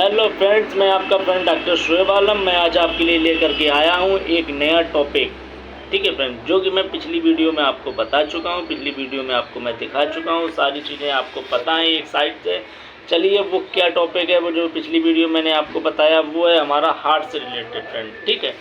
Hello friends, मैं आपका friend doctor Shoaib आलम। मैं आज आपके लिए लेकर के आया हूँ एक नया टॉपिक। ठीक है फ्रेंड, जो कि मैं पिछली वीडियो में आपको बता चुका हूँ, पिछली वीडियो में आपको मैं दिखा चुका हूँ, सारी चीज़ें आपको पता है एक साइड से। चलिए, वो क्या टॉपिक है, वो जो पिछली वीडियो मैंने आपको बताया, वो है हमारा हार्ट से रिलेटेड फ्रेंड। ठीक है,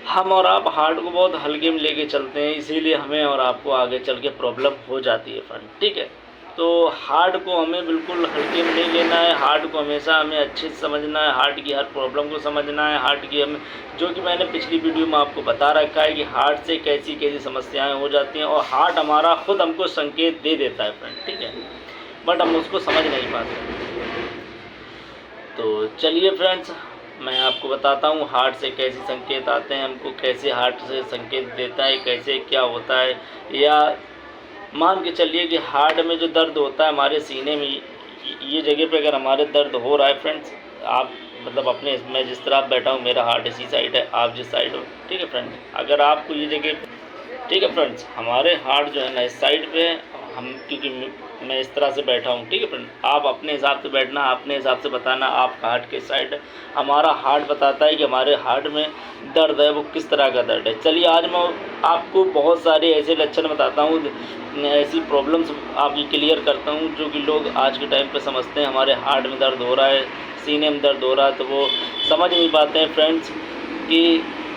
हम और आप हार्ट को बहुत हल्के में लेके चलते हैं, इसीलिए हमें और आपको आगे चल के प्रॉब्लम हो जाती है फ्रेंड। ठीक है, तो हार्ट को हमें बिल्कुल हल्के में नहीं लेना है, हार्ट को हमेशा हमें अच्छे से समझना है, हार्ट की हर प्रॉब्लम को समझना है, हार्ट की हमें जो कि मैंने पिछली वीडियो में आपको बता रखा है कि हार्ट से कैसी कैसी समस्याएं हो जाती हैं, और हार्ट हमारा खुद हमको संकेत दे देता है फ्रेंड। ठीक है, बट हम उसको समझ नहीं पाते। तो चलिए फ्रेंड्स, मैं आपको बताता हूँ हार्ट से कैसे संकेत आते हैं, हमको कैसे हार्ट से संकेत देता है, कैसे क्या होता है। या मान के चलिए कि हार्ट में जो दर्द होता है हमारे सीने में, ये जगह पे अगर हमारे दर्द हो रहा है फ्रेंड्स, आप मतलब अपने, मैं जिस तरह बैठा हूँ, मेरा हार्ट इसी साइड है, आप जिस साइड हो। ठीक है फ्रेंड, अगर आपको ये जगह, ठीक है फ्रेंड्स, हमारे हार्ट जो है ना इस साइड पे है, हम क्योंकि मैं इस तरह से बैठा हूँ। ठीक है फ्रेंड, आप अपने हिसाब से बैठना, अपने हिसाब से बताना आपका हार्ट किस साइड है। हमारा हार्ट बताता है कि हमारे हार्ट में दर्द है, वो किस तरह का दर्द है। चलिए, आज मैं आपको बहुत सारे ऐसे लक्षण बताता हूँ, ऐसी प्रॉब्लम्स आपकी क्लियर करता हूँ, जो कि लोग आज के टाइम पे समझते हैं हमारे हार्ट में दर्द हो रहा है, सीने में दर्द हो रहा है, तो वो समझ नहीं पाते हैं फ्रेंड्स कि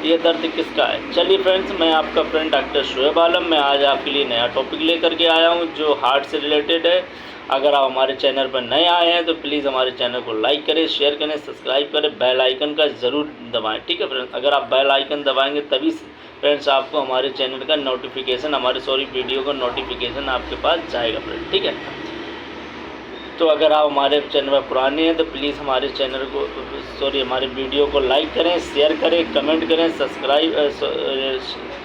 ये दर्द किसका है। चलिए फ्रेंड्स, मैं आपका फ्रेंड डॉक्टर शोएब आलम, मैं आज आपके लिए नया टॉपिक लेकर के आया हूँ जो हार्ट से रिलेटेड है। अगर आप हमारे चैनल पर नए आए हैं तो प्लीज़ हमारे चैनल को लाइक करें, शेयर करें, सब्सक्राइब करें, बेल आइकन का ज़रूर दबाएं। ठीक है फ्रेंड्स, अगर आप बेल आइकन दबाएंगे तभी फ्रेंड्स आपको हमारे चैनल का नोटिफिकेशन, वीडियो का नोटिफिकेशन आपके पास जाएगा फ्रेंड। ठीक है, तो अगर आप हमारे चैनल पर पुराने हैं तो प्लीज़ हमारे चैनल को, हमारे वीडियो को लाइक करें, शेयर करें, कमेंट करें, सब्सक्राइब,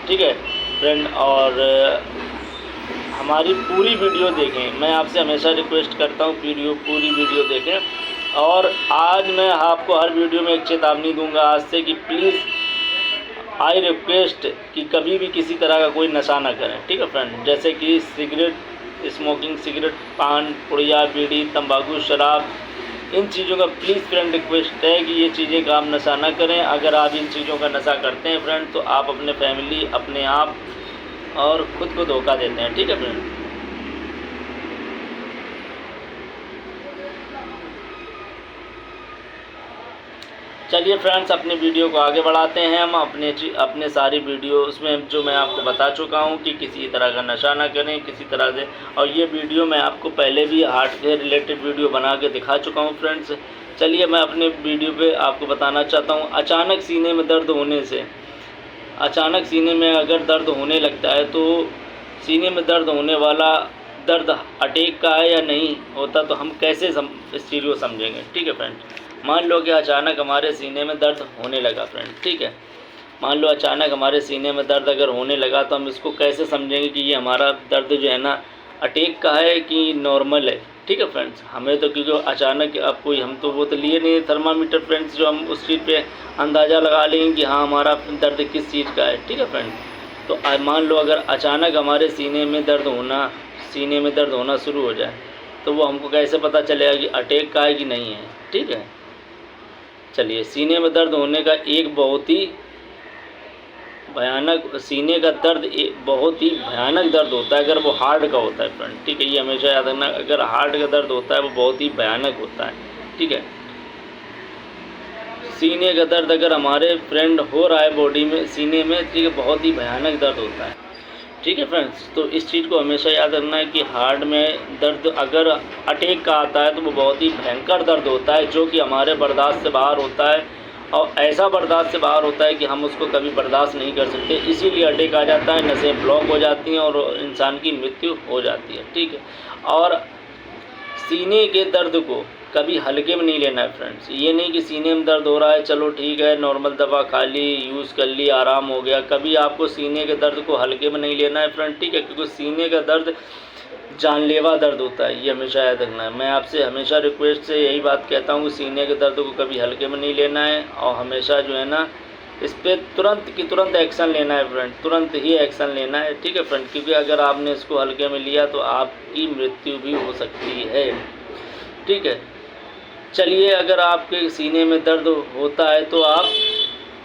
ठीक है फ्रेंड, और हमारी पूरी वीडियो देखें। मैं आपसे हमेशा रिक्वेस्ट करता हूँ पूरी वीडियो देखें। और आज मैं आपको हर वीडियो में एक चेतावनी दूंगा आज से कि प्लीज़ आई रिक्वेस्ट कि कभी भी किसी तरह का कोई नशा ना करें। ठीक है फ्रेंड, जैसे कि सिगरेट, स्मोकिंग, सिगरेट, पान, पुड़िया, बीड़ी, तंबाकू, शराब, इन चीज़ों का प्लीज़ फ्रेंड रिक्वेस्ट है कि ये चीज़ें का आप नशा ना करें। अगर आप इन चीज़ों का नशा करते हैं फ्रेंड, तो आप अपने फैमिली, अपने आप और ख़ुद को धोखा देते हैं। ठीक है फ्रेंड, चलिए फ्रेंड्स, अपने वीडियो को आगे बढ़ाते हैं। हम अपने सारी वीडियो उसमें जो मैं आपको बता चुका हूं कि किसी तरह का नशा ना करें किसी तरह से। और ये वीडियो मैं आपको पहले भी हार्ट से रिलेटेड वीडियो बना के दिखा चुका हूं फ्रेंड्स। चलिए, मैं अपने वीडियो पे आपको बताना चाहता हूं, अचानक सीने में दर्द होने से, अचानक सीने में अगर दर्द होने लगता है तो सीने में दर्द होने वाला दर्द अटैक का है या नहीं होता, तो हम कैसे इस चीज़ को समझेंगे। ठीक है फ्रेंड, मान लो कि अचानक हमारे सीने में दर्द होने लगा फ्रेंड। ठीक है, मान लो अचानक हमारे सीने में दर्द अगर होने लगा, तो हम इसको कैसे समझेंगे कि ये हमारा दर्द जो है ना अटैक का है कि नॉर्मल है। ठीक है फ्रेंड्स, हमें तो क्योंकि अचानक अब कोई, हम तो वो तो लिए नहीं थर्मामीटर फ्रेंड्स जो हम उस चीज़ पे अंदाज़ा लगा लेंगे कि हाँ हमारा दर्द किस चीज़ का है। ठीक है फ्रेंड, तो मान लो अगर अचानक हमारे सीने में दर्द होना शुरू हो जाए, तो वो हमको कैसे पता चलेगा कि अटैक का है कि नहीं है। ठीक है, चलिए, सीने में दर्द होने का एक बहुत ही भयानक, सीने का दर्द एक बहुत ही भयानक दर्द होता है अगर वो हार्ट का होता है फ्रेंड। ठीक है, ये हमेशा याद रखना, अगर हार्ट का दर्द होता है वो बहुत ही भयानक होता है। ठीक है, सीने का दर्द अगर हमारे फ्रेंड हो रहा है बॉडी में, सीने में, ठीक है, बहुत ही भयानक दर्द होता है। ठीक है फ्रेंड्स, तो इस चीज़ को हमेशा याद रखना है कि हार्ट में दर्द अगर अटैक का आता है तो वो बहुत ही भयंकर दर्द होता है, जो कि हमारे बर्दाश्त से बाहर होता है, और ऐसा बर्दाश्त से बाहर होता है कि हम उसको कभी बर्दाश्त नहीं कर सकते, इसीलिए अटैक आ जाता है, नसें ब्लॉक हो जाती हैं और इंसान की मृत्यु हो जाती है। ठीक है, और सीने के दर्द को कभी हल्के में नहीं लेना है फ्रेंड्स। ये नहीं कि सीने में दर्द हो रहा है, चलो ठीक है, नॉर्मल दवा खा ली, यूज़ कर ली, आराम हो गया। कभी आपको सीने के दर्द को हल्के में नहीं लेना है फ्रेंड। ठीक है, क्योंकि सीने का दर्द जानलेवा दर्द होता है, ये हमेशा याद रखना है। मैं आपसे हमेशा रिक्वेस्ट से यही बात कहता हूँ कि सीने के दर्द को कभी हल्के में नहीं लेना है, और हमेशा जो है ना इस पर तुरंत एक्शन लेना है फ्रेंड, तुरंत ही एक्शन लेना है। ठीक है फ्रेंड, क्योंकि अगर आपने इसको हल्के में लिया तो आपकी मृत्यु भी हो सकती है। ठीक है, चलिए, अगर आपके सीने में दर्द होता है तो आप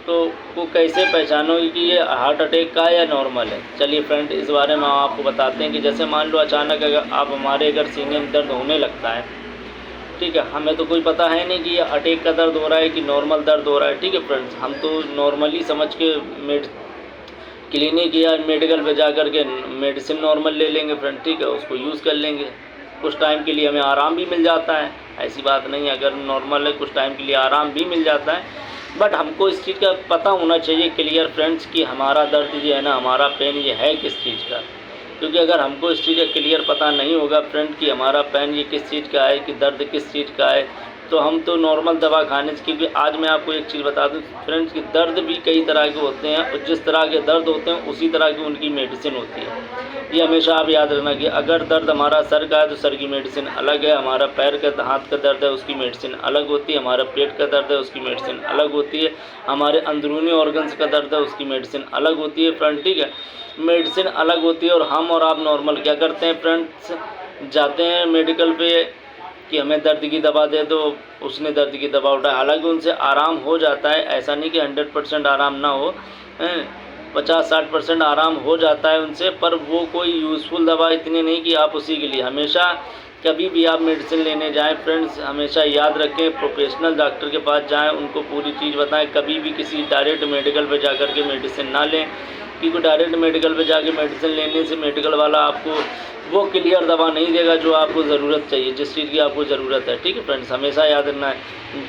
तो वो कैसे पहचानोगे कि ये हार्ट अटैक का है या नॉर्मल है। चलिए फ्रेंड, इस बारे में हम आपको बताते हैं कि जैसे मान लो अचानक अगर सीने में दर्द होने लगता है, ठीक है, हमें तो कोई पता है नहीं कि ये अटैक का दर्द हो रहा है कि नॉर्मल दर्द हो रहा है। ठीक है फ्रेंड्स, हम तो नॉर्मली समझ के क्लिनिक या मेडिकल पे जा कर के मेडिसिन नॉर्मल ले लेंगे फ्रेंड, ठीक है, उसको यूज़ कर लेंगे। कुछ टाइम के लिए हमें आराम भी मिल जाता है, ऐसी बात नहीं है, अगर नॉर्मल है कुछ टाइम के लिए आराम भी मिल जाता है। बट हमको इस चीज़ का पता होना चाहिए क्लियर फ्रेंड्स कि हमारा दर्द ये है ना, हमारा पेन ये है किस चीज़ का। क्योंकि अगर हमको इस चीज़ का क्लियर पता नहीं होगा फ्रेंड कि हमारा पेन ये किस चीज़ का है, कि दर्द किस चीज़ का है, तो हम तो नॉर्मल दवा खाने से। क्योंकि आज मैं आपको एक चीज़ बता दूं फ्रेंड्स कि दर्द भी कई तरह के होते हैं, और जिस तरह के दर्द होते हैं उसी तरह की उनकी मेडिसिन होती है। ये हमेशा आप याद रखना कि अगर दर्द हमारा सर का है तो सर की मेडिसिन अलग है, हमारा पैर का हाथ का दर्द है उसकी मेडिसिन अलग होती है, हमारा पेट का दर्द है उसकी मेडिसिन अलग होती है, हमारे अंदरूनी ऑर्गन्स का दर्द है उसकी मेडिसिन अलग होती है फ्रेंड, ठीक है, मेडिसिन अलग होती है। और हम और आप नॉर्मल क्या करते हैं फ्रेंड्स, जाते हैं मेडिकल पे कि हमें दर्द की दवा दे दो, उसने दर्द की दवा उठाई, हालांकि उनसे आराम हो जाता है, ऐसा नहीं कि 100% आराम ना हो, 50-60% आराम हो जाता है उनसे, पर वो कोई यूज़फुल दवा इतनी नहीं कि आप उसी के लिए हमेशा कभी भी आप मेडिसिन लेने जाएं फ्रेंड्स, हमेशा याद रखें प्रोफेशनल डॉक्टर के पास जाएं, उनको पूरी चीज़ बताएं। कभी भी किसी डायरेक्ट मेडिकल पे जा कर के मेडिसिन ना लें, क्योंकि डायरेक्ट मेडिकल पे जाके मेडिसिन लेने से मेडिकल वाला आपको वो क्लियर दवा नहीं देगा जो आपको ज़रूरत चाहिए, जिस चीज़ की आपको ज़रूरत है। ठीक है फ्रेंड्स, हमेशा याद रखना है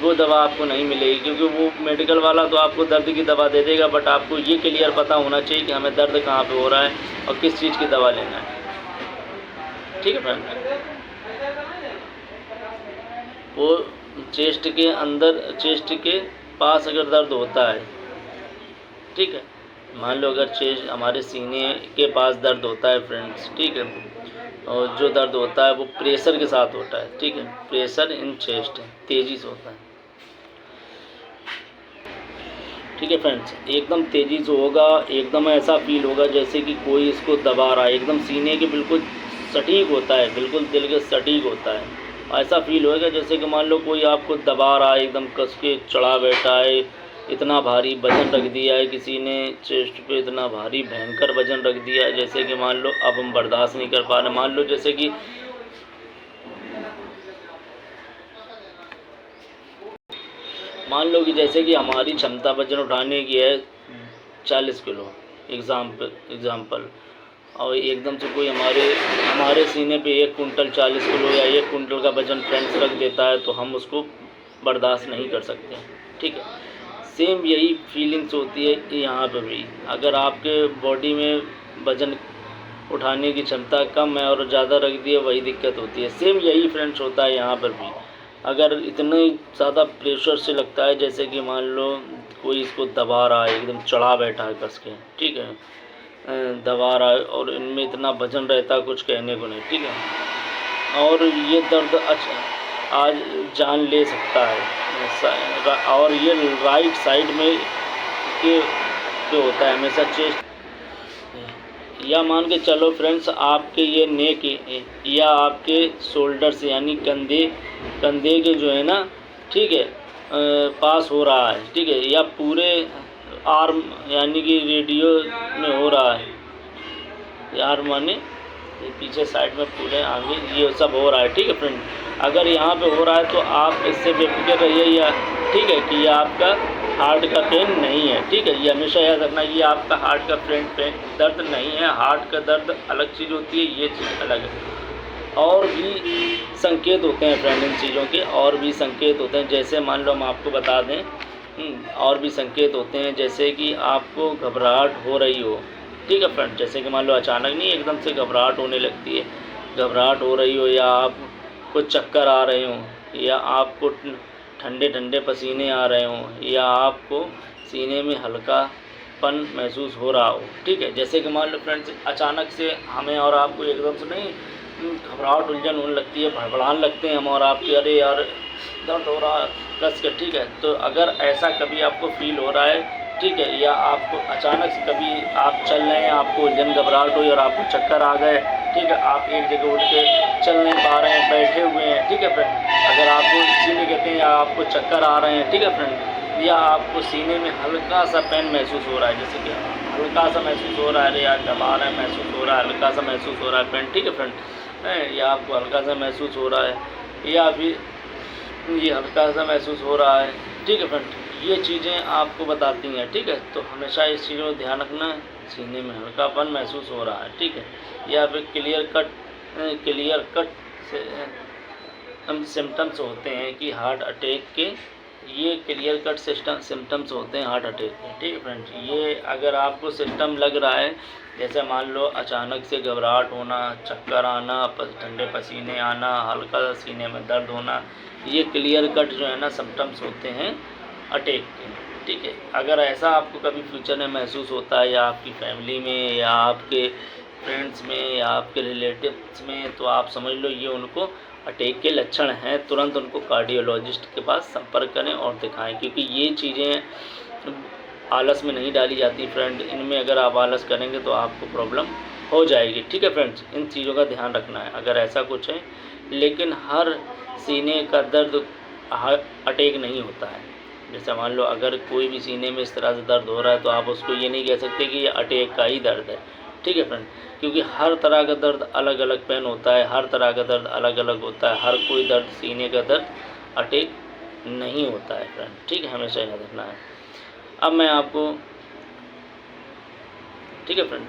वो दवा आपको नहीं मिलेगी, क्योंकि वो मेडिकल वाला तो आपको दर्द की दवा दे देगा, बट आपको ये क्लियर पता होना चाहिए कि हमें दर्द कहाँ पे हो रहा है और किस चीज़ की दवा लेना है। ठीक है फ्रेंड, वो चेस्ट के अंदर, चेस्ट के पास अगर दर्द होता है, ठीक है, मान लो अगर चेस्ट हमारे सीने के पास दर्द होता है फ्रेंड्स, ठीक है, और जो दर्द होता है वो प्रेशर के साथ होता है, ठीक है, प्रेशर इन चेस्ट तेज़ी से होता है, ठीक है फ्रेंड्स, एकदम तेज़ी से होगा, एकदम ऐसा फील होगा जैसे कि कोई इसको दबा रहा है, एकदम सीने के बिल्कुल सटीक होता है, बिल्कुल दिल के सटीक होता है, ऐसा फील होगा जैसे कि मान लो कोई आपको दबा रहा है, एकदम कस के चढ़ा बैठा है, इतना भारी वजन रख दिया है किसी ने चेस्ट पे, इतना भारी भयंकर वजन रख दिया है जैसे कि मान लो अब हम बर्दाश्त नहीं कर पा रहे। मान लो जैसे कि हमारी क्षमता वजन उठाने की है 40 किलो एग्ज़ाम्पल, और एकदम से कोई हमारे सीने पे 1 कुंटल 40 किलो या 1 कुंटल का वजन फ्रेंड्स रख देता है तो हम उसको बर्दाश्त नहीं कर सकते। ठीक है, सेम यही फीलिंग्स होती है यहाँ पर भी। अगर आपके बॉडी में वज़न उठाने की क्षमता कम है और ज़्यादा रख दिए, वही दिक्कत होती है। सेम यही फ्रेंड्स होता है यहाँ पर भी। अगर इतने ज़्यादा प्रेशर से लगता है जैसे कि मान लो कोई इसको दबा रहा है, एकदम चढ़ा बैठा है कस के, ठीक है, दबा रहा है, और इनमें इतना वजन रहता है कुछ कहने को नहीं, ठीक है, और ये दर्द आज जान ले सकता है। और ये राइट साइड में के होता है हमेशा चेस्ट, या मान के चलो फ्रेंड्स आपके ये नेक या आपके शोल्डर से यानी कंधे के जो है ना, ठीक है, पास हो रहा है, ठीक है, या पूरे आर्म यानी कि रेडियो में हो रहा है, आर्म माने पीछे साइड में पूरे आगे ये सब हो रहा है, ठीक है फ्रेंड। अगर यहाँ पे हो रहा है तो आप इससे बेफिक्र रहिए, या ठीक है कि ये आपका हार्ट का पेन नहीं है, ठीक है, ये हमेशा याद रखना, ये आपका हार्ट का पेन दर्द नहीं है। हार्ट का दर्द अलग चीज़ होती है, ये चीज़ अलग है। और भी संकेत होते हैं फ्रेंड इन चीज़ों के, और भी संकेत होते हैं, जैसे मान लो हम आपको बता दें, और भी संकेत होते हैं जैसे कि आपको घबराहट हो रही हो, ठीक है फ्रेंड, जैसे कि मान लो अचानक नहीं एकदम से घबराहट होने लगती है, घबराहट हो रही हो, या आपको चक्कर आ रहे हों, या आपको ठंडे पसीने आ रहे हों, या आपको सीने में हल्कापन महसूस हो रहा हो, ठीक है, जैसे कि मान लो फ्रेंड्स अचानक से हमें और आपको एकदम से नहीं घबराहट उलझन होने लगती है, भड़बड़ाने लगते हैं हम और आपके, अरे यार दर्द हो रहा है कस के, ठीक है। तो अगर ऐसा कभी आपको फील हो रहा है, ठीक है, या आपको अचानक से कभी आप चल रहे हैं, आपको उलझन घबराहट हुई और आपको चक्कर आ गए, ठीक है, आप एक जगह उठ के चल नहीं पा रहे हैं, बैठे हुए हैं, ठीक है फ्रेंड, अगर आपको सीने कहते हैं या आपको चक्कर आ रहे हैं, ठीक है फ्रेंड, या आपको सीने में हल्का सा पेन महसूस हो रहा है, जैसे कि हल्का सा महसूस हो रहा है, अरे यार दबा रहे हैं, महसूस हो रहा है, हल्का सा महसूस हो रहा है पेन, ठीक है फ्रेंड, या आपको हल्का सा महसूस हो रहा है, या फिर ये हल्का सा महसूस हो रहा है, ठीक है फ्रेंड, ये चीज़ें आपको बताती हैं, ठीक है। तो हमेशा इस चीज़ों को ध्यान रखना है, सीने में हल्कापन महसूस हो रहा है, ठीक है, या फिर क्लियर कट से सिम्टम्स होते हैं कि हार्ट अटैक के, ये क्लियर कट सिम्टम्स होते हैं हार्ट अटैक के, ठीक है फ्रेंड्स। ये अगर आपको सिम्टम लग रहा है, जैसे मान लो अचानक से घबराहट होना, चक्कर आना, ठंडे पसीने आना, हल्का सा सीने में दर्द होना, ये क्लियर कट जो है ना सिम्टम्स होते हैं अटैक के, ठीक है। अगर ऐसा आपको कभी फ्यूचर में महसूस होता है, या आपकी फैमिली में, या आपके फ्रेंड्स में, या आपके रिलेटिव्स में, तो आप समझ लो ये उनको अटैक के लक्षण हैं, तुरंत उनको कार्डियोलॉजिस्ट के पास संपर्क करें और दिखाएं, क्योंकि ये चीज़ें आलस में नहीं डाली जाती फ्रेंड, इनमें अगर आप आलस करेंगे तो आपको प्रॉब्लम हो जाएगी, ठीक है फ्रेंड्स। इन चीज़ों का ध्यान रखना है अगर ऐसा कुछ है, लेकिन हर सीने का दर्द अटैक नहीं होता है। जैसे मान लो अगर कोई भी सीने में इस तरह से दर्द हो रहा है, तो आप उसको ये नहीं कह सकते कि ये अटैक का ही दर्द है, ठीक है फ्रेंड, क्योंकि हर तरह का दर्द अलग अलग पेन होता है, हर तरह का दर्द अलग अलग होता है, हर कोई दर्द सीने का दर्द अटैक नहीं होता है फ्रेंड, ठीक है, हमेशा याद रखना है। अब मैं आपको, ठीक है फ्रेंड,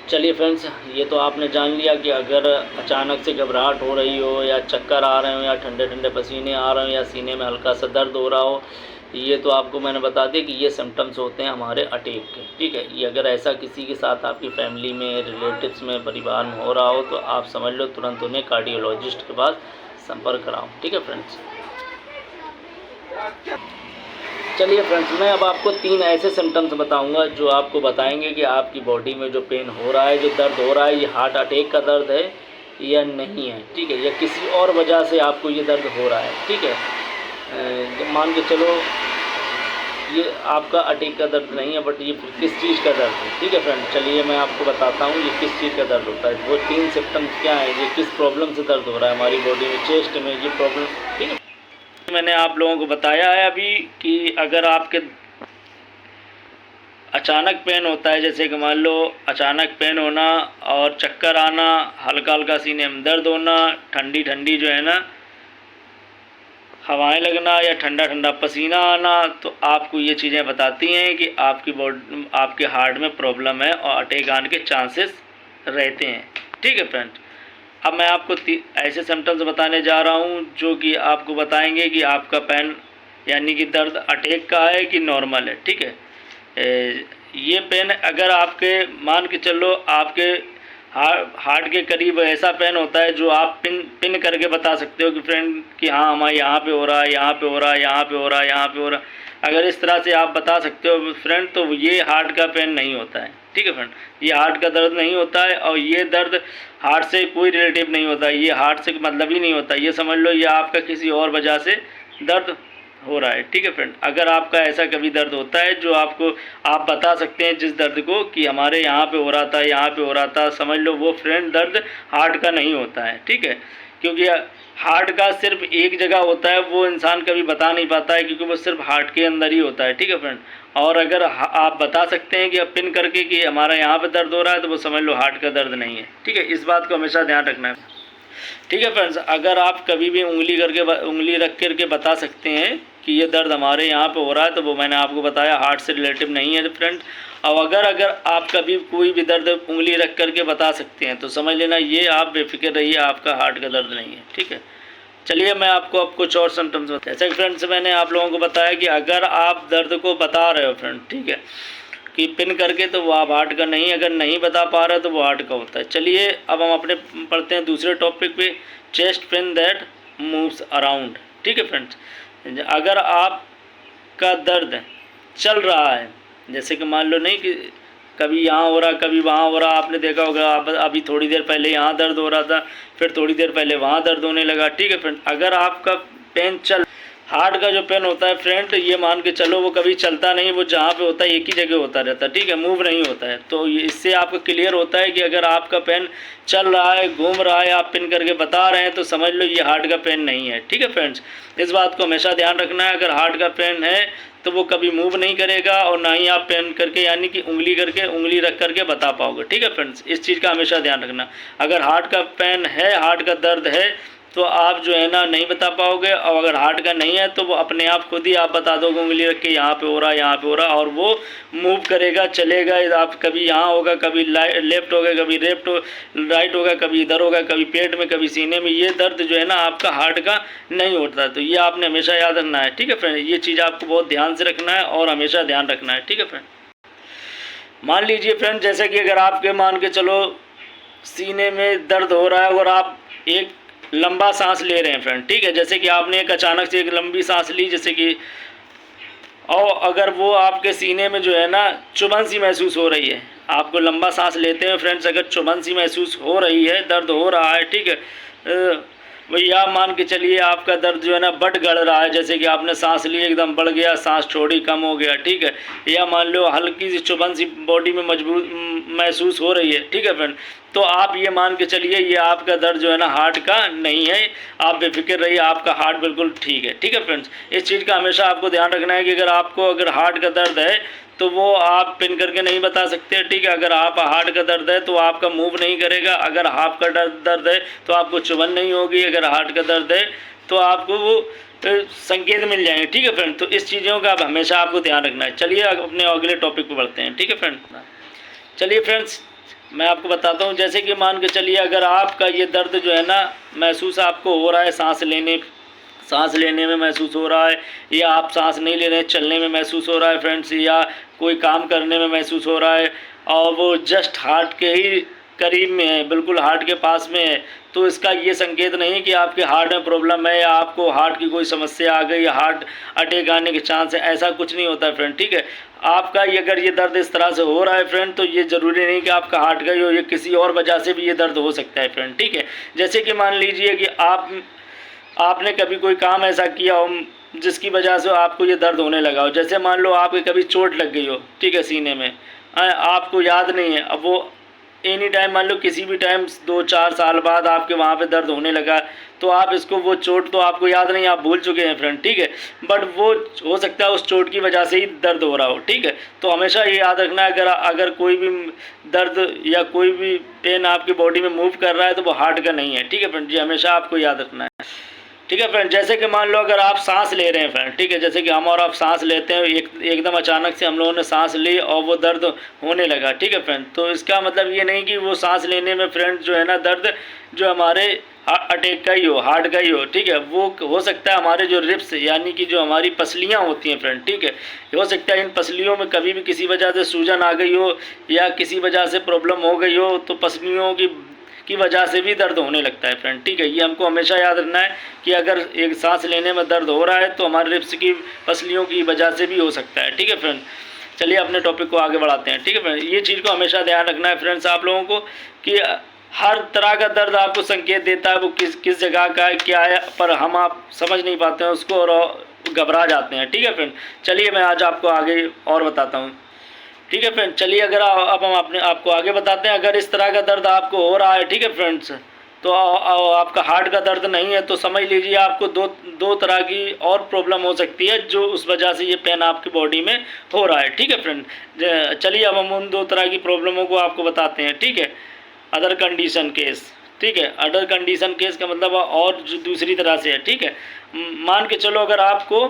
चलिए फ्रेंड्स, ये तो आपने जान लिया कि अगर अचानक से घबराहट हो रही हो, या चक्कर आ रहे हो, या ठंडे ठंडे पसीने आ रहे हो, या सीने में हल्का सा दर्द हो रहा हो, ये तो आपको मैंने बता दिया कि ये सिम्टम्स होते हैं हमारे अटैक के, ठीक है। ये अगर ऐसा किसी के साथ आपकी फैमिली में, रिलेटिव्स में, परिवार में हो रहा हो, तो आप समझ लो तुरंत उन्हें कार्डियोलॉजिस्ट के पास संपर्क कराओ, ठीक है फ्रेंड्स। चलिए फ्रेंड्स, मैं अब आपको 3 ऐसे सिम्टम्स बताऊंगा जो आपको बताएंगे कि आपकी बॉडी में जो पेन हो रहा है, जो दर्द हो रहा है, ये हार्ट अटैक का दर्द है या नहीं है, ठीक है, या किसी और वजह से आपको ये दर्द हो रहा है, ठीक है। मान के चलो ये आपका अटैक का दर्द नहीं है, बट ये किस चीज़ का दर्द है, ठीक है फ्रेंड। चलिए मैं आपको बताता हूँ ये किस चीज़ का दर्द होता है। वो 3 सिम्टम्स क्या है, ये किस प्रॉब्लम से दर्द हो रहा है हमारी बॉडी में, चेस्ट में ये प्रॉब्लम, ठीक है। मैंने आप लोगों को बताया है अभी कि अगर आपके अचानक पेन होता है, जैसे कि मान लो अचानक पेन होना और चक्कर आना, हल्का हल्का सीने में दर्द होना, ठंडी ठंडी जो है ना हवाएं लगना, या ठंडा ठंडा पसीना आना, तो आपको ये चीज़ें बताती हैं कि आपकी बॉडी, आपके हार्ट में प्रॉब्लम है और अटैक आने के चांसेस रहते हैं, ठीक है फ्रेंड। अब मैं आपको ऐसे सिम्टम्स बताने जा रहा हूँ जो कि आपको बताएंगे कि आपका पेन यानी कि दर्द अटैक का है कि नॉर्मल है, ठीक है। ये पेन अगर आपके, मान के चलो आपके हार्ट के करीब ऐसा पेन होता है जो आप पिन करके बता सकते हो कि फ्रेंड कि हाँ हमारे यहाँ पे हो रहा है, यहाँ पे हो रहा है, यहाँ पे हो रहा है, यहाँ पे हो रहा है, अगर इस तरह से आप बता सकते हो फ्रेंड, तो ये हार्ट का पेन नहीं होता है, ठीक है फ्रेंड। ये हार्ट का दर्द नहीं होता है, और ये दर्द हार्ट से कोई रिलेटिव नहीं होता है, ये हार्ट से मतलब ही नहीं होता, ये समझ लो ये आपका किसी और वजह से दर्द हो रहा है, ठीक है फ्रेंड। अगर आपका ऐसा कभी दर्द होता है जो आपको, आप बता सकते हैं जिस दर्द को कि हमारे यहाँ पे हो रहा था, यहाँ पे हो रहा था, समझ लो वो फ्रेंड दर्द हार्ट का नहीं होता है, ठीक है। क्योंकि हार्ट का सिर्फ एक जगह होता है, वो इंसान कभी बता नहीं पाता है, क्योंकि वो सिर्फ हार्ट के अंदर ही होता है, ठीक है फ्रेंड। और अगर आप बता सकते हैं कि अब पिन करके कि हमारा यहाँ पे दर्द हो रहा है, तो वो समझ लो हार्ट का दर्द नहीं है, ठीक है। इस बात को हमेशा ध्यान रखना है, ठीक है फ्रेंड्स। अगर आप कभी भी उंगली रख करके बता सकते हैं कि ये दर्द हमारे यहाँ पे हो रहा है, तो वो मैंने आपको बताया हार्ट से रिलेटिव नहीं है फ्रेंड। और अगर आप कभी कोई भी दर्द उंगली रख करके बता सकते हैं, तो समझ लेना ये आप बेफिक्र रहिए, आपका हार्ट का दर्द नहीं है, ठीक है। चलिए मैं आपको अब कुछ और सिम्टम्स बताया। जैसे फ्रेंड्स मैंने आप लोगों को बताया कि अगर आप दर्द को बता रहे हो फ्रेंड, ठीक है, कि पिन करके, तो वो आप हार्ट का नहीं, अगर नहीं बता पा रहे तो वो हार्ट का होता है। चलिए अब हम अपने पढ़ते हैं दूसरे टॉपिक पे, chest pain that moves around, ठीक है फ्रेंड्स। अगर आपका दर्द चल रहा है, जैसे कि मान लो नहीं कि कभी यहाँ हो रहा कभी वहाँ हो रहा, आपने देखा होगा आप अभी थोड़ी देर पहले यहाँ दर्द हो रहा था, फिर थोड़ी देर पहले वहाँ दर्द होने लगा, ठीक है फ्रेंड। अगर आपका पेन चल हार्ट का जो पेन होता है फ्रेंड, ये मान के चलो वो कभी चलता नहीं, वो जहाँ पे होता है एक ही जगह होता रहता है, ठीक है, मूव नहीं होता है। तो इससे आपको क्लियर होता है कि अगर आपका पेन चल रहा है, घूम रहा है, आप पिन करके बता रहे हैं, तो समझ लो ये हार्ट का पेन नहीं है, ठीक है फ्रेंड्स। इस बात को हमेशा ध्यान रखना है, अगर हार्ट का पेन है तो वो कभी मूव नहीं करेगा, और ना ही आप पेन करके यानी कि उंगली रख करके बता पाओगे, ठीक है फ्रेंड्स। इस चीज़ का हमेशा ध्यान रखना। अगर हार्ट का पेन है, हार्ट का दर्द है, तो आप जो है ना नहीं बता पाओगे, और अगर हार्ट का नहीं है तो वो अपने आप खुद ही आप बता दोगे उंगली रख के, यहाँ पे हो रहा है, यहाँ पे हो रहा है, और वो मूव करेगा, चलेगा। आप कभी यहाँ होगा, कभी लेफ्ट होगा, कभी राइट होगा, कभी इधर होगा, कभी पेट में, कभी सीने में। ये दर्द जो है ना आपका हार्ट का नहीं होता। तो ये आपने हमेशा याद रखना है, ठीक है फ्रेंड। ये चीज़ आपको बहुत ध्यान से रखना है और हमेशा ध्यान रखना है, ठीक है फ्रेंड। मान लीजिए फ्रेंड, जैसे कि अगर आपके मान के चलो सीने में दर्द हो रहा है और आप एक लंबा सांस ले रहे हैं फ्रेंड, ठीक है, जैसे कि आपने एक अचानक से एक लंबी सांस ली, जैसे कि, और अगर वो आपके सीने में जो है ना चुभन सी महसूस हो रही है, आपको लंबा सांस लेते हैं फ्रेंड्स, अगर चुभन सी महसूस हो रही है, दर्द हो रहा है, ठीक है, भैया मान के चलिए आपका दर्द जो है ना बढ़ गड़ रहा है, जैसे कि आपने सांस ली एकदम बढ़ गया, सांस छोड़ी कम हो गया, ठीक है, या मान लो हल्की सी चुभन सी बॉडी में मजबूत महसूस हो रही है, ठीक है फ्रेंड, तो आप ये मान के चलिए ये आपका दर्द जो है ना हार्ट का नहीं है, आप बेफिक्र रहिए, आपका हार्ट बिल्कुल ठीक है, ठीक है फ्रेंड्स। इस चीज़ का हमेशा आपको ध्यान रखना है कि अगर हार्ट का दर्द है तो वो आप पिन करके नहीं बता सकते, ठीक है। अगर आप हार्ट का दर्द है तो आपका मूव नहीं करेगा, अगर हाथ का दर्द है तो आपको चुभन नहीं होगी, अगर हार्ट का दर्द है तो आपको वो संकेत मिल जाएंगे, ठीक है फ्रेंड। तो इस चीज़ों का हमेशा आपको ध्यान रखना है। चलिए अपने अगले टॉपिक पर बढ़ते हैं, ठीक है फ्रेंड। चलिए फ्रेंड्स, मैं आपको बताता हूँ, जैसे कि मान के चलिए अगर आपका ये दर्द जो है ना महसूस आपको हो रहा है, सांस लेने में महसूस हो रहा है, या आप सांस नहीं ले रहे हैं, चलने में महसूस हो रहा है फ्रेंड्स, या कोई काम करने में महसूस हो रहा है, और वो जस्ट हार्ट के ही करीब में है, बिल्कुल हार्ट के पास में है, तो इसका ये संकेत नहीं है कि आपके हार्ट में प्रॉब्लम है, या आपको हार्ट की कोई समस्या आ गई, या हार्ट अटैक आने के चांस है, ऐसा कुछ नहीं होता फ्रेंड, ठीक है। आपका अगर ये दर्द इस तरह से हो रहा है फ्रेंड, तो ये ज़रूरी नहीं कि आपका हार्ट का ही हो, ये किसी और वजह से भी ये दर्द हो सकता है फ्रेंड, ठीक है। जैसे कि मान लीजिए कि आपने कभी कोई काम ऐसा किया हो जिसकी वजह से आपको ये दर्द होने लगा हो, जैसे मान लो आपके कभी चोट लग गई हो, ठीक है, सीने में, आपको याद नहीं है, अब वो एनी टाइम मान लो किसी भी टाइम 2-4 साल बाद आपके वहाँ पे दर्द होने लगा, तो आप इसको, वो चोट तो आपको याद नहीं, आप भूल चुके हैं फ्रेंड, ठीक है, बट वो हो सकता है उस चोट की वजह से ही दर्द हो रहा हो, ठीक है। तो हमेशा ये याद रखना है, अगर कोई भी दर्द या कोई भी पेन आपकी बॉडी में मूव कर रहा है तो वो हार्ट का नहीं है, ठीक है फ्रेंड, ये हमेशा आपको याद रखना है, ठीक है फ्रेंड। जैसे कि मान लो अगर आप सांस ले रहे हैं फ्रेंड, ठीक है, जैसे कि हम और आप सांस लेते हैं, एकदम अचानक से हम लोगों ने सांस ली और वो दर्द होने लगा, ठीक है फ्रेंड, तो इसका मतलब ये नहीं कि वो सांस लेने में फ्रेंड जो है ना दर्द जो हमारे अटैक का ही हो, हार्ट का ही हो, ठीक है, वो हो सकता है हमारे जो रिब्स यानी कि जो हमारी पसलियाँ होती हैं फ्रेंड, ठीक है, हो सकता है इन पसलियों में कभी भी किसी वजह से सूजन आ गई हो, या किसी वजह से प्रॉब्लम हो गई हो, तो पसलियों की वजह से भी दर्द होने लगता है फ्रेंड, ठीक है। ये हमको हमेशा याद रखना है कि अगर एक सांस लेने में दर्द हो रहा है तो हमारे रिब्स की पसलियों की वजह से भी हो सकता है, ठीक है फ्रेंड। चलिए अपने टॉपिक को आगे बढ़ाते हैं, ठीक है फ्रेंड। ये चीज़ को हमेशा ध्यान रखना है फ्रेंड्स आप लोगों को कि हर तरह का दर्द आपको संकेत देता है, वो किस जगह का है, क्या है, पर आप समझ नहीं पाते हैं उसको और घबरा जाते हैं, ठीक है फ्रेंड। चलिए मैं आज आपको आगे और बताता हूँ, ठीक है फ्रेंड। चलिए अगर अब हम आपको आगे बताते हैं, अगर इस तरह का दर्द आपको हो रहा है, ठीक है फ्रेंड्स, तो आपका हार्ट का दर्द नहीं है, तो समझ लीजिए आपको दो तरह की और प्रॉब्लम हो सकती है जो उस वजह से ये पेन आपकी बॉडी में हो रहा है, ठीक है फ्रेंड। चलिए अब हम उन 2 तरह की प्रॉब्लमों को आपको बताते हैं, ठीक है। अदर कंडीशन केस, ठीक है, अदर कंडीशन केस का मतलब और जो दूसरी तरह से है, ठीक है। मान के चलो अगर आपको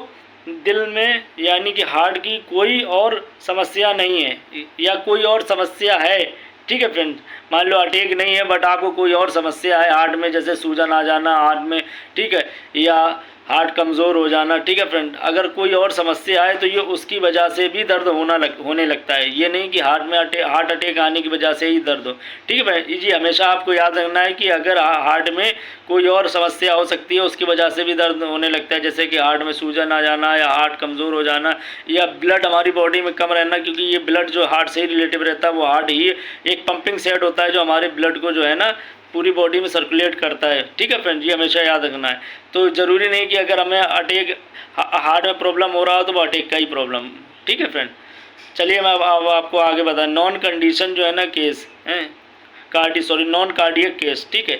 दिल में यानी कि हार्ट की कोई और समस्या नहीं है, या कोई और समस्या है, ठीक है फ्रेंड, मान लो अटैक नहीं है बट आपको कोई और समस्या है हार्ट में, जैसे सूजन आ जाना हार्ट में, ठीक है, या हार्ट कमज़ोर हो जाना, ठीक है फ्रेंड, अगर कोई और समस्या है तो ये उसकी वजह से भी दर्द होने लगता है, ये नहीं कि हार्ट अटैक आने की वजह से ही दर्द हो, ठीक है फ्रेंड। जी हमेशा आपको याद रखना है कि अगर हार्ट में कोई और समस्या हो सकती है उसकी वजह से भी दर्द होने लगता है, जैसे कि हार्ट में सूजन आ जाना, या हार्ट कमज़ोर हो जाना, या ब्लड हमारी बॉडी में कम रहना, क्योंकि ये ब्लड जो हार्ट से ही रिलेटिव रहता है, वो हार्ट ही एक पंपिंग सेट होता है जो हमारे ब्लड को जो है ना पूरी बॉडी में सर्कुलेट करता है। ठीक है फ्रेंड, ये हमेशा याद रखना है। तो ज़रूरी नहीं कि अगर हमें अटैक हार्ट में प्रॉब्लम हो रहा हो तो वो अटैक का ही प्रॉब्लम। ठीक है फ्रेंड, चलिए मैं अब आपको आगे बता, नॉन कंडीशन जो है ना केस है नॉन कार्डियक केस। ठीक है,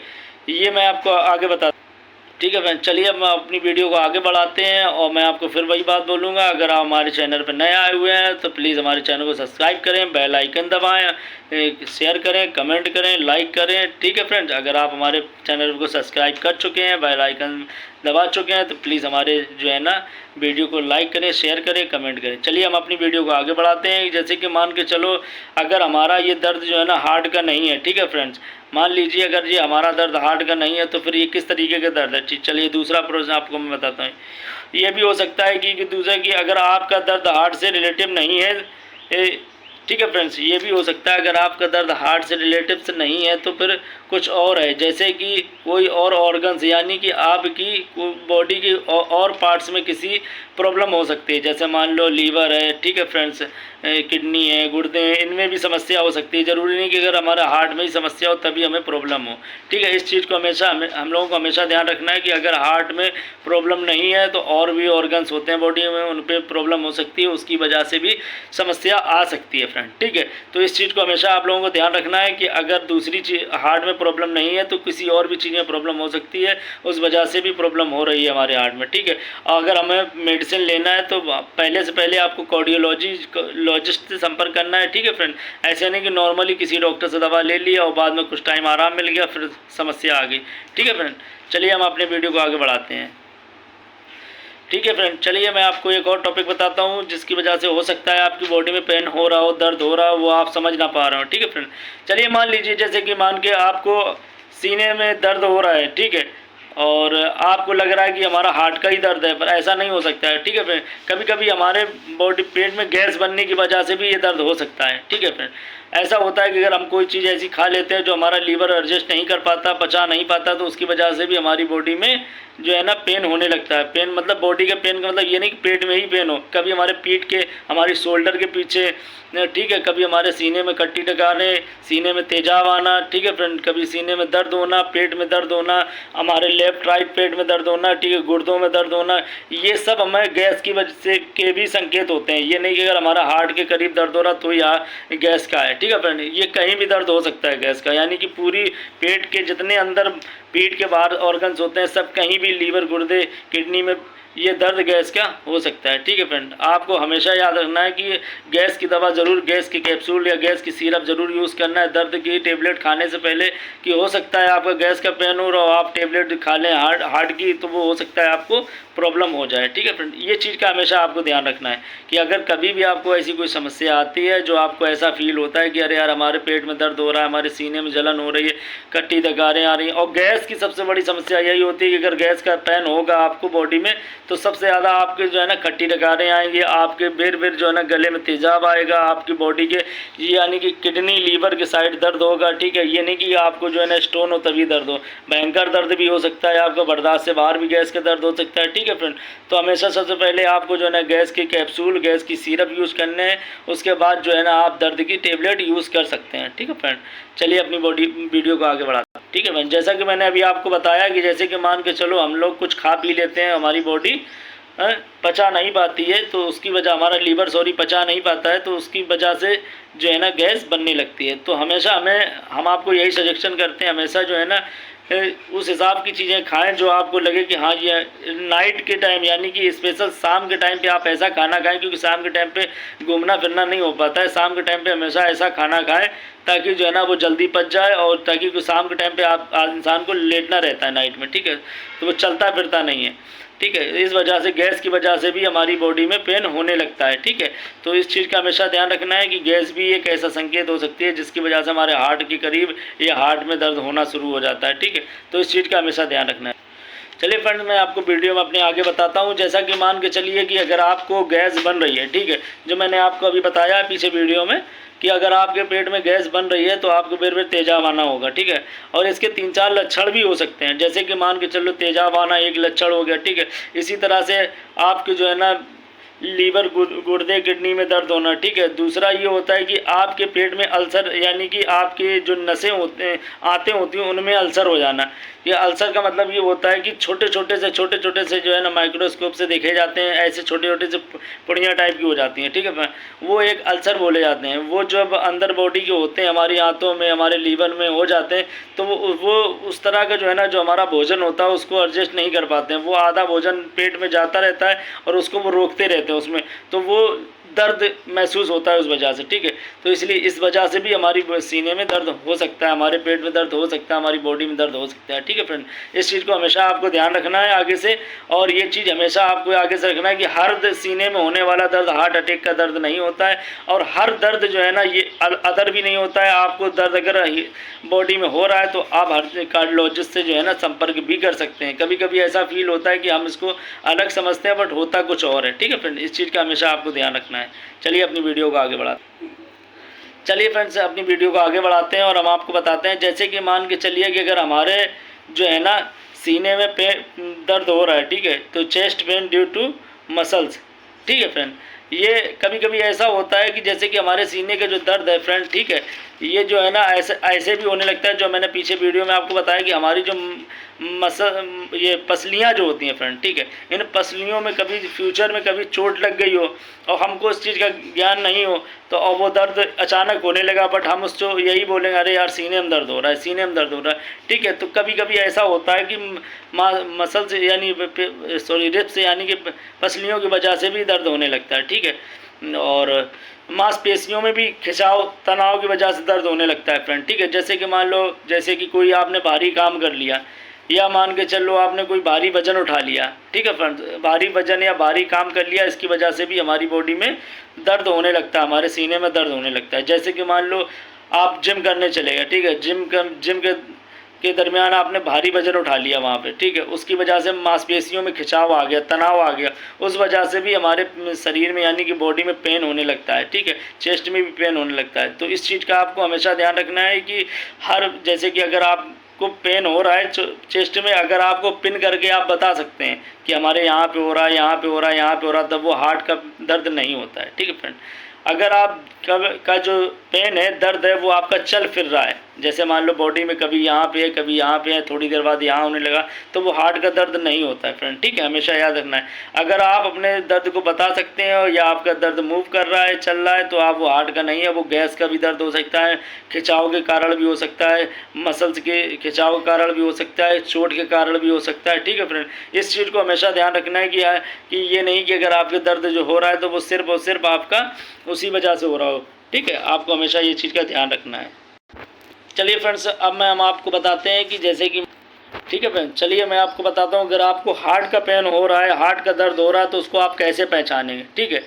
ये मैं आपको आगे बता। ठीक है फ्रेंड, चलिए अब अपनी वीडियो को आगे बढ़ाते हैं और मैं आपको फिर वही बात बोलूँगा, अगर आप हमारे चैनल पर नए आए हुए हैं तो प्लीज़ हमारे चैनल को सब्सक्राइब करें, बेल आइकन दबाएं, शेयर करें, कमेंट करें, लाइक करें। ठीक है फ्रेंड्स, अगर आप हमारे चैनल को सब्सक्राइब कर चुके हैं, बेल आइकन दबा चुके हैं, तो प्लीज़ हमारे जो है ना वीडियो को लाइक करें, शेयर करें, कमेंट करें। चलिए हम अपनी वीडियो को आगे बढ़ाते हैं। जैसे कि मान के चलो अगर हमारा ये दर्द जो है ना हार्ट का नहीं है। ठीक है फ्रेंड्स, मान लीजिए अगर ये हमारा दर्द हार्ट का नहीं है तो फिर ये किस तरीके का दर्द है। चलिए दूसरा प्रोसेस आपको मैं बताता हूँ। ये भी हो सकता है कि दूसरा कि अगर आपका दर्द हार्ट से रिलेटिव नहीं है। ठीक है फ्रेंड्स, ये भी हो सकता है अगर आपका दर्द हार्ट से रिलेटिव से नहीं है तो फिर कुछ और है, जैसे कि कोई और ऑर्गन्स यानी कि आपकी बॉडी की और पार्ट्स में किसी प्रॉब्लम हो सकती है। जैसे मान लो लीवर है, ठीक है फ्रेंड्स, किडनी है, गुर्दे हैं, इनमें भी समस्या हो सकती है। ज़रूरी नहीं कि अगर हमारा हार्ट में ही समस्या हो तभी हमें प्रॉब्लम हो। ठीक है, इस चीज़ को हमेशा हम लोगों को हमेशा ध्यान रखना है कि अगर हार्ट में प्रॉब्लम नहीं है तो और भी ऑर्गन्स होते हैं बॉडी में, उन पर प्रॉब्लम हो सकती है, उसकी वजह से भी समस्या आ सकती है फ्रेंड। ठीक है, तो इस चीज़ को हमेशा आप लोगों को ध्यान रखना है कि अगर दूसरी चीज़ हार्ट में प्रॉब्लम नहीं है तो किसी और भी चीज़ में प्रॉब्लम हो सकती है, उस वजह से भी प्रॉब्लम हो रही है हमारे हार्ट में। ठीक है, अगर हमें मेडिसिन लेना है तो पहले से पहले आपको कार्डियोलॉजिस्ट से संपर्क करना है। ठीक है फ्रेंड, ऐसे नहीं कि नॉर्मली किसी डॉक्टर से दवा ले लिया और बाद में कुछ टाइम आराम मिल गया फिर समस्या आ गई। ठीक है फ्रेंड, चलिए हम अपने वीडियो को आगे बढ़ाते हैं। ठीक है फ्रेंड, चलिए मैं आपको एक और टॉपिक बताता हूँ जिसकी वजह से हो सकता है आपकी बॉडी में पेन हो रहा हो, दर्द हो रहा हो, वो आप समझ ना पा रहे हो। ठीक है फ्रेंड, चलिए मान लीजिए जैसे कि मान के आपको सीने में दर्द हो रहा है। ठीक है, और आपको लग रहा है कि हमारा हार्ट का ही दर्द है, पर ऐसा नहीं हो सकता है। ठीक है फ्रेंड, कभी कभी हमारे बॉडी पेट में गैस बनने की वजह से भी ये दर्द हो सकता है। ठीक है फ्रेंड, ऐसा होता है कि अगर हम कोई चीज़ ऐसी खा लेते हैं जो हमारा लीवर एडजस्ट नहीं कर पाता, पचा नहीं पाता, तो उसकी वजह से भी हमारी बॉडी में जो है ना पेन होने लगता है। पेन मतलब बॉडी के पेन का मतलब ये नहीं कि पेट में ही पेन हो, कभी हमारे पीठ के, हमारी शोल्डर के पीछे, ठीक है, कभी हमारे सीने में कट्टी टकाने, सीने में तेजाब आना। ठीक है फ्रेंड, कभी सीने में दर्द होना, पेट में दर्द होना, हमारे लेफ्ट राइट पेट में दर्द होना, ठीक है, गुर्दों में दर्द होना, ये सब हमें गैस की वजह से के भी संकेत होते हैं। ये नहीं कि अगर हमारा हार्ट के करीब दर्द हो रहा तो यहाँ गैस का है। ठीक है फ्रेंड, ये कहीं भी दर्द हो सकता है गैस का, यानी कि पूरी पेट के जितने अंदर पीठ के बाहर ऑर्गन्स होते हैं सब कहीं भी, लीवर, गुर्दे, किडनी में ये दर्द गैस का हो सकता है। ठीक है फ्रेंड, आपको हमेशा याद रखना है कि गैस की दवा ज़रूर, गैस की कैप्सूल या गैस की सिरप ज़रूर यूज़ करना है दर्द की टेबलेट खाने से पहले। कि हो सकता है आपका गैस का पेन हो रहा हो, आप टेबलेट खा लें हार्ट की, तो वो हो सकता है आपको प्रॉब्लम हो जाए। ठीक है फ्रेंड, ये चीज़ का हमेशा आपको ध्यान रखना है कि अगर कभी भी आपको ऐसी कोई समस्या आती है जो आपको ऐसा फील होता है कि अरे यार हमारे पेट में दर्द हो रहा है, हमारे सीने में जलन हो रही है, कट्टी दगारें आ रही हैं, और गैस की सबसे बड़ी समस्या यही होती है कि अगर गैस का पेन होगा आपको बॉडी में तो सबसे ज़्यादा आपके जो है ना कट्टी डकारें आएंगे, आपके बेर जो है ना गले में तेजाब आएगा, आपकी बॉडी के यानी कि किडनी, लीवर के साइड दर्द होगा। ठीक है, ये नहीं कि आपको जो है ना स्टोन हो तभी दर्द हो, भयंकर दर्द भी हो सकता है, आपको बर्दाश्त से बाहर भी गैस का दर्द हो सकता है। ठीक है फ्रेंड, तो हमेशा सबसे पहले आपको जो है ना गैस की कैप्सूल, गैस की सिरप यूज़ करने हैं, उसके बाद जो है ना आप दर्द की टेबलेट यूज़ कर सकते हैं। ठीक है फ्रेंड, चलिए अपनी वीडियो को आगे बढ़ाते हैं। ठीक है फ्रेंड, जैसा कि मैंने अभी आपको बताया कि जैसे कि मान के चलो हम लोग कुछ खा पी लेते हैं, हमारी बॉडी पचा नहीं पाती है, तो उसकी वजह, हमारा लीवर पचा नहीं पाता है, तो उसकी वजह से जो है ना गैस बनने लगती है। तो हमेशा हम आपको यही सजेशन करते हैं, हमेशा जो है ना उस हिसाब की चीज़ें खाएं जो आपको लगे कि हाँ ये नाइट के टाइम, यानी कि स्पेशल शाम के टाइम पे आप ऐसा खाना खाएं, क्योंकि शाम के टाइम पे घूमना फिरना नहीं हो पाता है। शाम के टाइम पे हमेशा ऐसा खाना खाएं ताकि जो है ना वो जल्दी पच जाए, और ताकि शाम के टाइम पे आप इंसान को लेटना रहता है नाइट में। ठीक है, तो वो चलता फिरता नहीं है। ठीक है, इस वजह से गैस की वजह से भी हमारी बॉडी में पेन होने लगता है। ठीक है, तो इस चीज़ का हमेशा ध्यान रखना है कि गैस भी एक ऐसा संकेत हो सकती है जिसकी वजह से हमारे हार्ट के करीब या हार्ट में दर्द होना शुरू हो जाता है। ठीक है, तो इस चीज़ का हमेशा ध्यान रखना है। चलिए फ्रेंड, मैं आपको वीडियो में अपने आगे बताता हूँ। जैसा कि मान के चलिए कि अगर आपको गैस बन रही है, ठीक है, जो मैंने आपको अभी बताया है पीछे वीडियो में कि अगर आपके पेट में गैस बन रही है तो आपको बेर तेजाब आना होगा। ठीक है, और इसके 3-4 लक्षण भी हो सकते हैं, जैसे कि मान के चलो तेजाब आना एक लक्षण हो गया। ठीक है, इसी तरह से आपके जो है ना लीवर, गुर्दे, किडनी में दर्द होना, ठीक है। दूसरा ये होता है कि आपके पेट में अल्सर, यानी कि आपके जो नसें होते हैं, आंतें होती हैं, उनमें अल्सर हो जाना। ये अल्सर का मतलब ये होता है कि छोटे छोटे से जो है ना माइक्रोस्कोप से देखे जाते हैं, ऐसे छोटे छोटे से पुड़ियाँ टाइप की हो जाती हैं, ठीक है। वो एक अल्सर बोले जाते हैं। वो जब अंदर बॉडी के होते हैं, हमारी आंतों में, हमारे लीवर में हो जाते हैं, तो वो उस तरह का जो है ना, जो हमारा भोजन होता है उसको एडजस्ट नहीं कर पाते हैं। वो आधा भोजन पेट में जाता रहता है और उसको वो रोकते रहते हैं उसमें, तो वो दर्द महसूस होता है उस वजह से, ठीक है। तो इसलिए इस वजह से भी हमारी सीने में दर्द हो सकता है, हमारे पेट में दर्द हो सकता है, हमारी बॉडी में दर्द हो सकता है, ठीक है फ्रेंड। इस चीज़ को हमेशा आपको ध्यान रखना है आगे से। और ये चीज़ हमेशा आपको आगे से रखना है कि हर सीने में होने वाला दर्द हार्ट अटैक का दर्द नहीं होता है, और हर दर्द जो है ना ये अदर भी नहीं होता है। आपको दर्द अगर बॉडी में हो रहा है तो आप हर कार्डियोलॉजिस्ट से जो है ना संपर्क भी कर सकते हैं। कभी कभी ऐसा फील होता है कि हम इसको अलग समझते हैं, बट होता कुछ और है, ठीक है फ्रेंड। इस चीज़ का हमेशा आपको ध्यान रखना है। चलिए अपनी वीडियो को आगे बढ़ाते हैं। चलिए फ्रेंड्स अपनी वीडियो को आगे बढ़ाते हैं और हम आपको बताते हैं, जैसे कि मान के चलिए कि अगर हमारे जो है ना सीने में दर्द हो रहा है, ठीक है, तो chest pain due to muscles, ठीक है फ्रेंड। ये कभी कभी ऐसा होता है कि जैसे कि हमारे सीने का जो दर्द है फ्रेंड, ठीक है, ये जो है ना ऐसे भी होने लगता है। जो मैंने पीछे वीडियो में आपको बताया कि हमारी जो ये पसलियाँ जो होती हैं फ्रेंड, ठीक है, इन पसलियों में कभी फ्यूचर में कभी चोट लग गई हो और हमको उस चीज़ का ज्ञान नहीं हो, तो और वो दर्द अचानक होने लगा, बट हम उसको यही बोलेंगे अरे यार सीने में दर्द हो रहा है, सीने में दर्द हो रहा है, ठीक है। तो कभी कभी ऐसा होता है कि मसल से यानी रिब्स से यानी कि पसलियों की वजह से भी दर्द होने लगता है, ठीक है। और मांसपेशियों में भी खिंचाव, तनाव की वजह से दर्द होने लगता है फ्रेंड, ठीक है। जैसे कि मान लो, जैसे कि कोई आपने भारी काम कर लिया, या मान के चलो आपने कोई भारी वजन उठा लिया, ठीक है फ्रेंड, भारी वजन या भारी काम कर लिया, इसकी वजह से भी हमारी बॉडी में दर्द होने लगता है, हमारे सीने में दर्द होने लगता है। जैसे कि मान लो आप जिम करने चले गए, ठीक है, जिम के दरमियान आपने भारी वजन उठा लिया वहाँ पे, ठीक है, उसकी वजह से मांसपेशियों में खिंचाव आ गया, तनाव आ गया, उस वजह से भी हमारे शरीर में यानी कि बॉडी में पेन होने लगता है, ठीक है, चेस्ट में भी पेन होने लगता है। तो इस चीज़ का आपको हमेशा ध्यान रखना है कि जैसे कि अगर आपको पेन हो रहा है चेस्ट में, अगर आपको पिन करके आप बता सकते हैं कि हमारे यहाँ पे हो रहा है, यहाँ पे हो रहा है, यहाँ पे हो रहा है, तब वो हार्ट का दर्द नहीं होता है, ठीक है फ्रेंड। अगर आप का जो पेन है, दर्द है, वो आपका चल फिर रहा है, जैसे मान लो बॉडी में कभी यहाँ पे है, कभी यहाँ पे है, थोड़ी देर बाद यहाँ होने लगा, तो वो हार्ट का दर्द नहीं होता है फ्रेंड, ठीक है, हमेशा याद रखना है। अगर आप अपने दर्द को बता सकते हैं या आपका दर्द मूव कर रहा है, चल रहा है, तो आप वो हार्ट का नहीं है, वो गैस का भी दर्द हो सकता है, खिंचाव के कारण भी हो सकता है, मसल्स के खिंचाव के कारण भी हो सकता है, चोट के कारण भी हो सकता है, ठीक है फ्रेंड। इस चीज़ को हमेशा ध्यान रखना है कि ये नहीं कि अगर आपके दर्द जो हो रहा है तो वो सिर्फ और सिर्फ आपका उसी वजह से हो रहा हो, ठीक है, आपको हमेशा ये चीज़ का ध्यान रखना है। चलिए फ्रेंड्स अब हम आपको बताते हैं कि जैसे कि, ठीक है फ्रेंड, चलिए मैं आपको बताता हूँ, अगर आपको हार्ट का पेन हो रहा है, हार्ट का दर्द हो रहा है, तो उसको आप कैसे पहचानेंगे, ठीक है।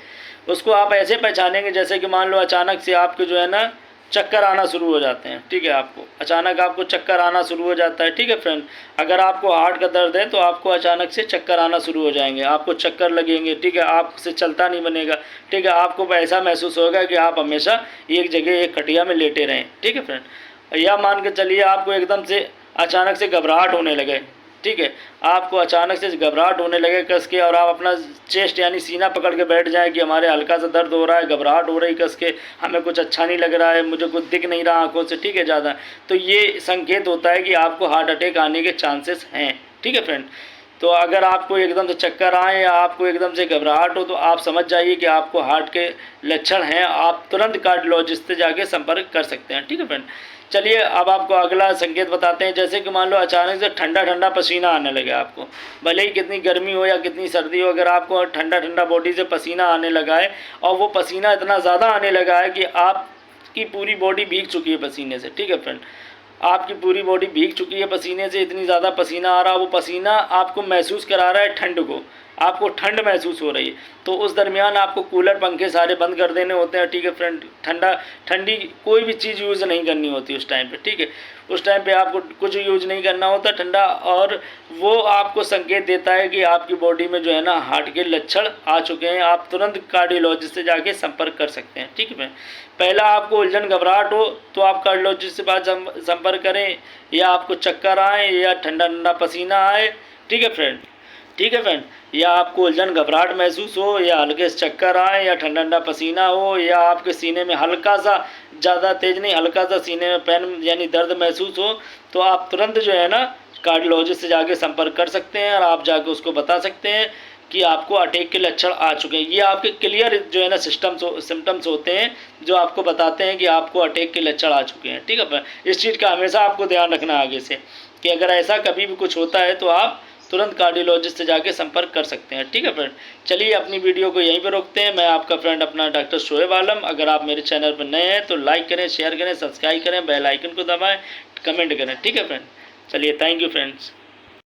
उसको आप ऐसे पहचानेंगे जैसे कि मान लो अचानक से आपके जो है ना चक्कर आना शुरू हो जाते हैं, ठीक है, आपको अचानक आपको चक्कर आना शुरू हो जाता है, ठीक है फ्रेंड। अगर आपको हार्ट का दर्द है तो आपको अचानक से चक्कर आना शुरू हो जाएंगे, आपको चक्कर लगेंगे, ठीक है, आपसे चलता नहीं बनेगा, ठीक है, आपको ऐसा महसूस होगा कि आप हमेशा एक जगह एक खटिया में लेटे रहें, ठीक है फ्रेंड। या मान के चलिए आपको एकदम से अचानक से घबराहट होने लगे, ठीक है, आपको अचानक से घबराहट होने लगे कस के, और आप अपना चेस्ट यानी सीना पकड़ के बैठ जाएं कि हमारे हल्का सा दर्द हो रहा है, घबराहट हो रही कस के, हमें कुछ अच्छा नहीं लग रहा है, मुझे कुछ दिख नहीं रहा आंखों से, ठीक है, ज़्यादा, तो ये संकेत होता है कि आपको हार्ट अटैक आने के चांसेस हैं, ठीक है फ्रेंड। तो अगर आपको एकदम से चक्कर आए या आपको एकदम से घबराहट हो तो आप समझ जाइए कि आपको हार्ट के लक्षण हैं, आप तुरंत कार्डियोलॉजिस्ट से जाके संपर्क कर सकते हैं, ठीक है फ्रेंड। चलिए अब आपको अगला संकेत बताते हैं, जैसे कि मान लो अचानक से ठंडा ठंडा पसीना आने लगे आपको, भले ही कितनी गर्मी हो या कितनी सर्दी हो, अगर आपको ठंडा ठंडा बॉडी से पसीना आने लगा है और वो पसीना इतना ज़्यादा आने लगा है कि आपकी पूरी बॉडी भीग चुकी है पसीने से, ठीक है फ्रेंड, आपकी पूरी बॉडी भीग चुकी है पसीने से, इतनी ज़्यादा पसीना आ रहा है, वो पसीना आपको महसूस करा रहा है ठंड को, आपको ठंड महसूस हो रही है, तो उस दरमियान आपको कूलर पंखे सारे बंद कर देने होते हैं, ठीक है फ्रेंड। ठंडी कोई भी चीज़ यूज़ नहीं करनी होती उस टाइम पे, ठीक है, उस टाइम पे आपको कुछ यूज़ नहीं करना होता ठंडा, और वो आपको संकेत देता है कि आपकी बॉडी में जो है ना हार्ट के लक्षण आ चुके हैं, आप तुरंत कार्डियोलॉजिस्ट से जाके संपर्क कर सकते हैं, ठीक है। पहला आपको उलझन घबराहट हो तो आप कार्डियोलॉजिस्ट से बात संपर्क करें, या आपको चक्कर आए या ठंडा ठंडा पसीना आए, ठीक है फ्रेंड, ठीक है फ्रेंड। या आपको उलझन घबराहट महसूस हो, या हल्के से चक्कर आए, या ठंडा ठंडा पसीना हो, या आपके सीने में हल्का सा, ज़्यादा तेज नहीं, हल्का सा सीने में पेन यानी दर्द महसूस हो, तो आप तुरंत जो है ना कार्डियोलॉजिस्ट से जाके संपर्क कर सकते हैं और आप जाके उसको बता सकते हैं कि आपको अटैक के लक्षण आ चुके हैं। ये आपके क्लियर जो है ना सिम्टम्स होते हैं जो आपको बताते हैं कि आपको अटैक के लक्षण आ चुके हैं। ठीक है, इस चीज़ का हमेशा आपको ध्यान रखना आगे से कि अगर ऐसा कभी भी कुछ होता है तो आप तुरंत कार्डियोलॉजिस्ट से जाके संपर्क कर सकते हैं। ठीक है फ्रेंड, चलिए अपनी वीडियो को यहीं पर रोकते हैं। मैं आपका फ्रेंड अपना डॉक्टर शोएब आलम। अगर आप मेरे चैनल पर नए हैं तो लाइक करें, शेयर करें, सब्सक्राइब करें, बेल आइकन को दबाएं, कमेंट करें। ठीक है फ्रेंड, चलिए थैंक यू फ्रेंड्स।